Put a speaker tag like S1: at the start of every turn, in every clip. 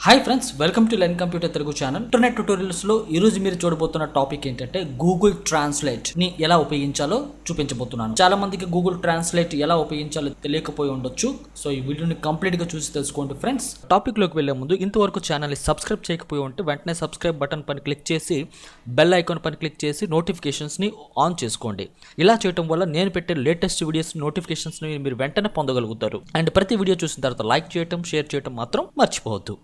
S1: Hi friends, welcome to learn computer Telugu channel. Internet ట్యూటోరియల్స్లో ఈరోజు మీరు చూడబోతున్న టాపిక్ ఏంటంటే గూగుల్ ట్రాన్స్లేట్ ని ఎలా ఉపయోగించాలో చూపించబోతున్నాను. చాలా మందికి గూగుల్ ట్రాన్స్లేట్ ఎలా ఉపయోగించాలో తెలియకపోయి ఉండొచ్చు. సో ఈ వీడియోని కంప్లీట్ గా చూసి తెలుసుకోండి ఫ్రెండ్స్. టాపిక్ లోకి వెళ్లే ముందు ఇంతవరకు ఛానల్ ని సబ్స్క్రైబ్ చేయకపోయి ఉంటే వెంటనే సబ్స్క్రైబ్ బటన్ పైన క్లిక్ చేసి బెల్ ఐకాన్ పైన క్లిక్ చేసి నోటిఫికేషన్స్ ని ఆన్ చేసుకోండి. ఇలా చేయడం వల్ల నేను పెట్టే లేటెస్ట్ వీడియోస్ నోటిఫికేషన్స్ ని మీరు వెంటనే పొందగలుగుతారు. అండ్ ప్రతి వీడియో చూసిన తర్వాత లైక్ చేయడం, షేర్ చేయడం మాత్రం మర్చిపోవద్దు.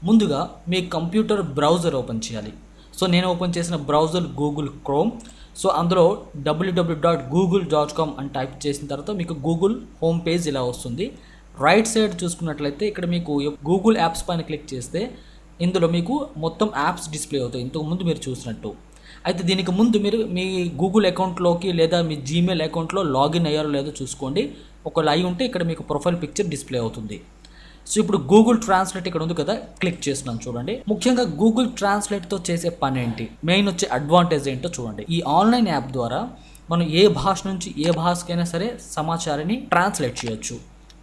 S1: ముందుగా మీ కంప్యూటర్ బ్రౌజర్ ఓపెన్ చేయాలి. సో నేను ఓపెన్ చేసిన బ్రౌజర్ గూగుల్ క్రోమ్. సో అందులో www.google.com అని టైప్ చేసిన తర్వాత మీకు గూగుల్ హోమ్ పేజ్ ఇలా వస్తుంది. రైట్ సైడ్ చూసుకున్నట్లయితే ఇక్కడ మీకు గూగుల్ యాప్స్ పైన క్లిక్ చేస్తే ఇందులో మీకు మొత్తం యాప్స్ డిస్ప్లే అవుతాయి, ఇంతకుముందు మీరు చూసినట్టు. అయితే దీనికి ముందు మీరు మీ గూగుల్ అకౌంట్లోకి లేదా మీ జీమెయిల్ అకౌంట్లో లాగిన్ అయ్యారో లేదో చూసుకోండి. ఒకవేళ అయి ఉంటే ఇక్కడ మీకు ప్రొఫైల్ పిక్చర్ డిస్ప్లే అవుతుంది. సో ఇప్పుడు గూగుల్ ట్రాన్స్లేట్ ఇక్కడ ఉంది కదా, క్లిక్ చేస్తున్నాను చూడండి. ముఖ్యంగా గూగుల్ ట్రాన్స్లేట్తో చేసే పని ఏంటి, మెయిన్ వచ్చే అడ్వాంటేజ్ ఏంటో చూడండి. ఈ ఆన్లైన్ యాప్ ద్వారా మనం ఏ భాష నుంచి ఏ భాషకైనా సరే సమాచారాన్ని ట్రాన్స్లేట్ చేయొచ్చు.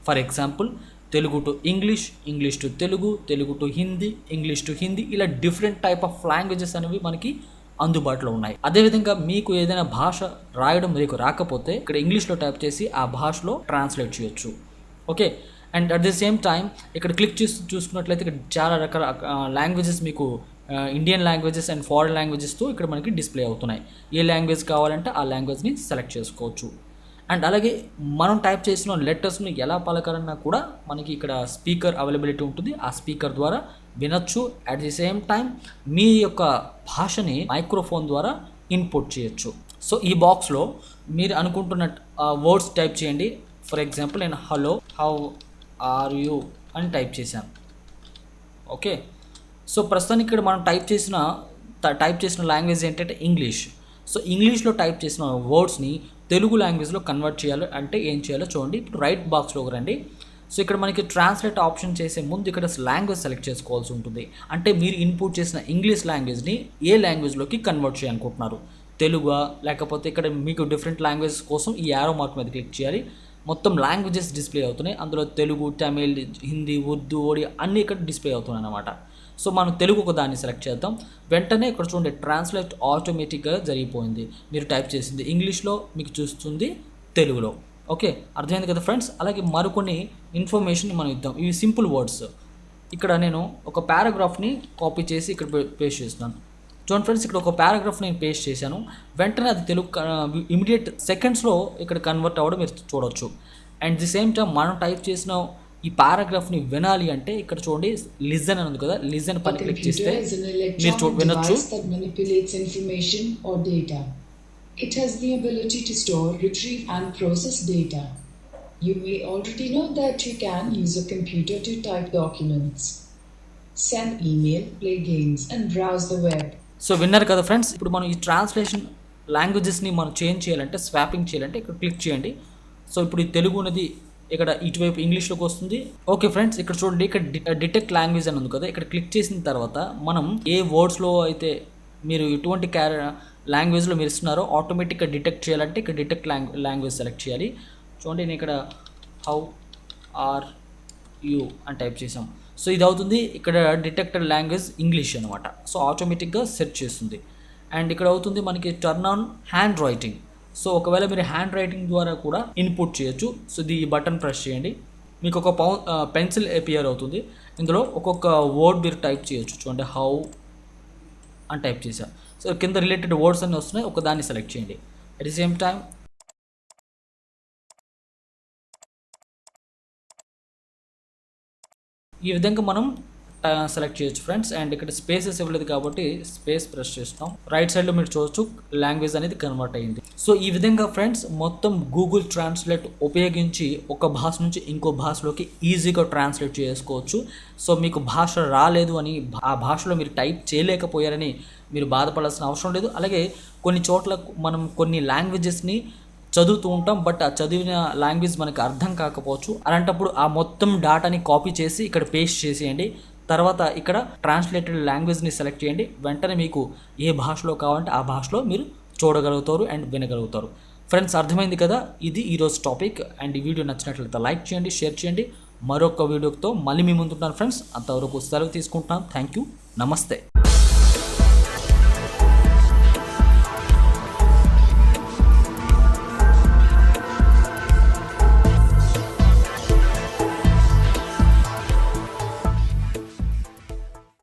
S1: For example Telugu to English, English to Telugu, Telugu to Hindi, English to Hindi, ఇలా డిఫరెంట్ టైప్ ఆఫ్ లాంగ్వేజెస్ అనేవి మనకి అందుబాటులో ఉన్నాయి. అదేవిధంగా మీకు ఏదైనా భాష రాయడం మీకు రాకపోతే ఇక్కడ ఇంగ్లీష్లో టైప్ చేసి ఆ భాషలో ట్రాన్స్లేట్ చేయొచ్చు. Okay, and at the same time ఇక్కడ క్లిక్ చేసి చూసుకున్నట్లయితే ఇక్కడ చాలా రకాల లాంగ్వేజెస్ మీకు ఇండియన్ లాంగ్వేజెస్ అండ్ ఫారిన్ లాంగ్వేజెస్తో ఇక్కడ మనకి డిస్ప్లే అవుతున్నాయి. ఏ లాంగ్వేజ్ కావాలంటే ఆ లాంగ్వేజ్ని సెలెక్ట్ చేసుకోవచ్చు. అండ్ అలాగే మనం టైప్ చేసిన లెటర్స్ని ఎలా పలకాలన్నా కూడా మనకి ఇక్కడ స్పీకర్ అవైలబిలిటీ ఉంటుంది. ఆ స్పీకర్ ద్వారా వినొచ్చు. అట్ ది సేమ్ టైం మీ యొక్క భాషని మైక్రోఫోన్ ద్వారా ఇన్పుట్ చేయొచ్చు. సో ఈ బాక్స్లో మీరు అనుకుంటున్న వర్డ్స్ టైప్ చేయండి. ఫర్ ఎగ్జాంపుల్ నేను హలో, హౌ ఆర్ యూ అని టైప్ చేశాను. ఓకే, సో ప్రస్తుతానికి ఇక్కడ మనం టైప్ చేసిన లాంగ్వేజ్ ఏంటంటే ఇంగ్లీష్. సో ఇంగ్లీష్లో టైప్ చేసిన వర్డ్స్ని తెలుగు లాంగ్వేజ్లో కన్వర్ట్ చేయాలి అంటే ఏం చేయాలో చూడండి. ఇప్పుడు రైట్ బాక్స్లోకి రండి. సో ఇక్కడ మనకి ట్రాన్స్లేట్ ఆప్షన్ చేసే ముందు ఇక్కడ లాంగ్వేజ్ సెలెక్ట్ చేసుకోవాల్సి ఉంటుంది. అంటే మీరు ఇన్పుట్ చేసిన ఇంగ్లీష్ లాంగ్వేజ్ని ఏ లాంగ్వేజ్లోకి కన్వర్ట్ చేయాలనుకుంటున్నారు, తెలుగు లేకపోతే ఇక్కడ మీకు డిఫరెంట్ లాంగ్వేజ్ కోసం ఈ యారో మార్క్ మీద క్లిక్ చేయాలి. మొత్తం లాంగ్వేజెస్ డిస్ప్లే అవుతున్నాయి. అందులో తెలుగు, తమిళ్, హిందీ, ఉర్దూ, ఒడియా అన్నీ ఇక్కడ డిస్ప్లే అవుతున్నాయి అన్నమాట. సో మనం తెలుగు ఒక దాన్ని సెలెక్ట్ చేద్దాం. వెంటనే ఇక్కడ చూడండి ట్రాన్స్లేట్ ఆటోమేటిక్గా జరిగిపోయింది. మీరు టైప్ చేసింది ఇంగ్లీష్లో మీకు చూస్తుంది తెలుగులో. ఓకే, అర్థమైంది కదా ఫ్రెండ్స్. అలాగే మరికొన్ని ఇన్ఫర్మేషన్ మనం ఇద్దాం. ఇవి సింపుల్ వర్డ్స్. ఇక్కడ నేను ఒక పారాగ్రాఫ్ని కాపీ చేసి ఇక్కడ పేస్ట్ చేస్తున్నాను. చూడండి ఫ్రెండ్స్, ఇక్కడ ఒక పారాగ్రాఫ్ నేను పేస్ట్ చేశాను. వెంటనే అది తెలుగు ఇమీడియట్ సెకండ్స్లో ఇక్కడ కన్వర్ట్ అవ్వడం మీరు చూడవచ్చు. అండ్ ది సేమ్ టైం మనం టైప్ చేసిన ఈ పారాగ్రాఫ్ని వినాలి అంటే ఇక్కడ చూడండి లిజన్ అని ఉంది కదా, లిజన్ పని క్లిక్ చేస్తే మీరు వినొచ్చు.
S2: It has the ability to store, retrieve and process data. You may already know that you can use a computer to type documents, send email, play games and browse the web.
S1: So విన్నారు కదా friends. ఇప్పుడు మనం ఈ translation లాంగ్వేజెస్ని మనం change చేయాలంటే, swapping చేయాలంటే ఇక్కడ click చేయండి. సో ఇప్పుడు ఈ తెలుగు అనేది ఇక్కడ ఇటువైపు ఇంగ్లీష్లోకి వస్తుంది. ఓకే ఫ్రెండ్స్, ఇక్కడ చూడండి, ఇక్కడ డిటెక్ట్ లాంగ్వేజ్ అని ఉంది కదా, ఇక్కడ క్లిక్ చేసిన తర్వాత మనం ఏ వర్డ్స్లో అయితే మీరు ఎటువంటి లాంగ్వేజ్లో మీరు ఇస్తున్నారో ఆటోమేటిక్గా డిటెక్ట్ చేయాలంటే ఇక్కడ డిటెక్ట్ లాంగ్వేజ్ సెలెక్ట్ చేయాలి. చూడండి, నేను ఇక్కడ హౌ ఆర్ యూ అని టైప్ చేసాం. సో ఇది అవుతుంది ఇక్కడ డిటెక్టెడ్ లాంగ్వేజ్ ఇంగ్లీష్ అనమాట. సో ఆటోమేటిక్గా సెర్చ్ చేస్తుంది. అండ్ ఇక్కడ అవుతుంది మనకి turn on hand writing. So ఒకవేళ మీరు హ్యాండ్ రైటింగ్ ద్వారా కూడా ఇన్పుట్ చేయొచ్చు. సో ఈ బటన్ ప్రెస్ చేయండి, మీకు ఒక పెన్సిల్ అపియర్ అవుతుంది. ఇందులో ఒక్కొక్క వర్డ్ మీరు టైప్ చేయొచ్చు. చూడండి, హౌ అని టైప్ చేశారు. సో కింద రిలేటెడ్ వర్డ్స్ అన్నీ వస్తున్నాయి, ఒక దాన్ని సెలెక్ట్ చేయండి. అట్ ది సేమ్ టైం ఈ విధంగా మనం సెలెక్ట్ చేయొచ్చు ఫ్రెండ్స్. అండ్ ఇక్కడ స్పేసెస్ ఇవ్వలేదు కాబట్టి స్పేస్ ప్రెస్ చేస్తాం. రైట్ సైడ్లో మీరు చూడొచ్చు లాంగ్వేజ్ అనేది కన్వర్ట్ అయ్యింది. సో ఈ విధంగా ఫ్రెండ్స్ మొత్తం గూగుల్ ట్రాన్స్లేట్ ఉపయోగించి ఒక భాష నుంచి ఇంకో భాషలోకి ఈజీగా ట్రాన్స్లేట్ చేసుకోవచ్చు. సో మీకు భాష రాలేదు అని, ఆ భాషలో మీరు టైప్ చేయలేకపోయారని మీరు బాధపడాల్సిన అవసరం లేదు. అలాగే కొన్ని చోట్ల మనం కొన్ని లాంగ్వేజెస్ని చదువుతూ ఉంటాం, బట్ ఆ చదివిన లాంగ్వేజ్ మనకు అర్థం కాకపోవచ్చు. అలాంటప్పుడు ఆ మొత్తం డాటాని కాపీ చేసి ఇక్కడ పేస్ట్ చేసేయండి. తర్వాత ఇక్కడ ట్రాన్స్లేటెడ్ లాంగ్వేజ్ని సెలెక్ట్ చేయండి. వెంటనే మీకు ఏ భాషలో కావాలంటే ఆ భాషలో మీరు చూడగలుగుతారు అండ్ వినగలుగుతారు. ఫ్రెండ్స్ అర్థమైంది కదా, ఇది ఈరోజు టాపిక్. అండ్ ఈ వీడియో నచ్చినట్లయితే లైక్ చేయండి, షేర్ చేయండి. మరొక వీడియోతో మళ్ళీ మీ ముందుంటాను ఫ్రెండ్స్. అంతవరకు సెలవు తీసుకుంటున్నాను. థ్యాంక్ యూ, నమస్తే.